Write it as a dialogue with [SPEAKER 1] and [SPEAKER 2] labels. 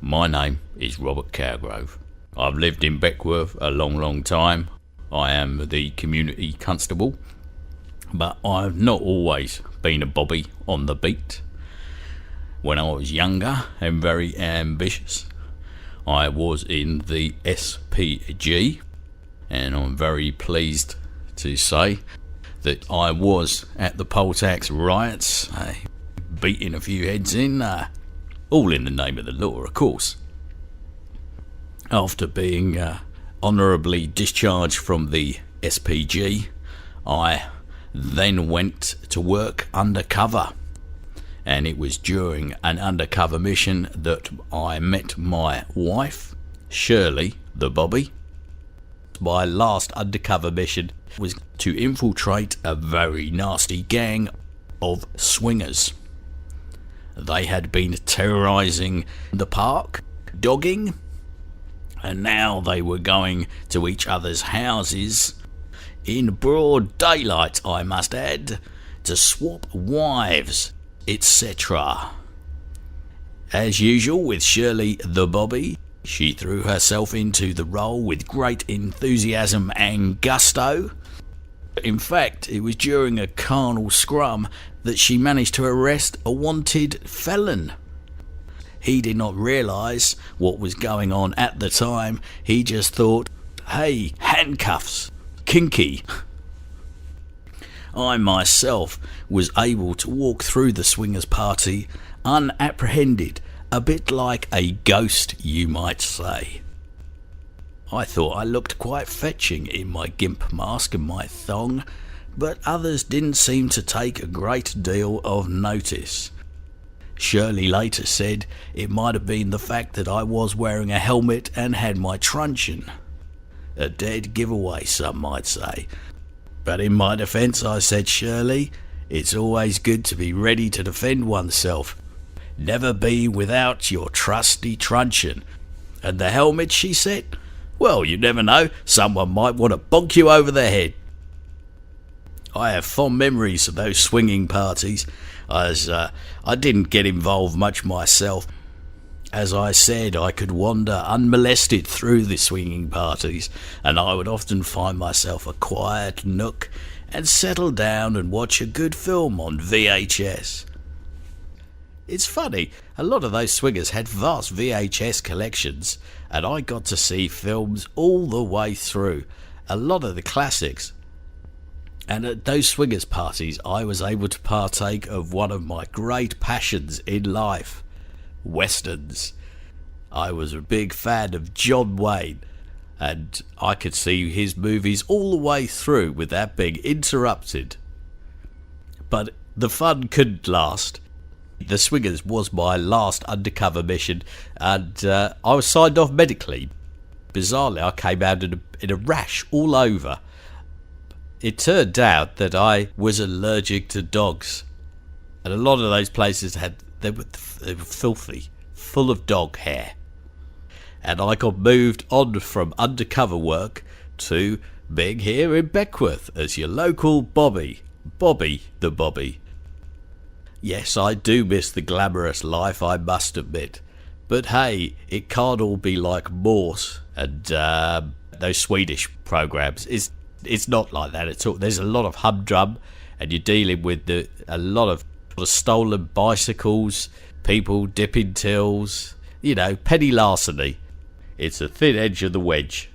[SPEAKER 1] My name is Robert Cowgrove. I've lived in Beckworth a long time. I am the community constable, but I've not always been a bobby on the beat. When I was younger and very ambitious, I was in the SPG, and I'm very pleased to say that I was at the poll tax riots, beating a few heads in, all in the name of the law, of course. After being honourably discharged from the SPG, I then went to work undercover, and it was during an undercover mission that I met my wife, Shirley the Bobby. My last undercover mission was to infiltrate a very nasty gang of swingers. They had been terrorising the park, dogging, and now they were going to each other's houses in broad daylight, I must add, to swap wives, etc. As usual with Shirley the Bobby, she threw herself into the role with great enthusiasm and gusto. In fact, it was during a carnal scrum that she managed to arrest a wanted felon. He did not realise what was going on at the time. He just thought, hey, handcuffs, kinky. I myself was able to walk through the swingers' party unapprehended, a bit like a ghost, you might say. I thought I looked quite fetching in my gimp mask and my thong, but others didn't seem to take a great deal of notice. Shirley later said it might have been the fact that I was wearing a helmet and had my truncheon. A dead giveaway, some might say. But in my defence, I said, Shirley, it's always good to be ready to defend oneself. Never be without your trusty truncheon. And the helmet, she said, well, you never know, someone might want to bonk you over the head. I have fond memories of those swinging parties, as I didn't get involved much myself. As I said, I could wander unmolested through the swinging parties, and I would often find myself a quiet nook and settle down and watch a good film on VHS. It's funny, a lot of those swingers had vast VHS collections, and I got to see films all the way through, a lot of the classics. And at those swingers parties, I was able to partake of one of my great passions in life, westerns. I was a big fan of John Wayne, and I could see his movies all the way through without being interrupted. But the fun couldn't last. The swingers was my last undercover mission, and I was signed off medically. Bizarrely, I came out in a rash all over. It turned out that I was allergic to dogs, and a lot of those places they were filthy, full of dog hair. And I got moved on from undercover work to being here in Beckworth as your local Bobby the Bobby. Yes, I do miss the glamorous life, I must admit. But hey, it can't all be like Morse and those Swedish programs. It's not like that at all. There's a lot of humdrum, and you're dealing with a lot of stolen bicycles, people dipping tills, penny larceny. It's a thin edge of the wedge.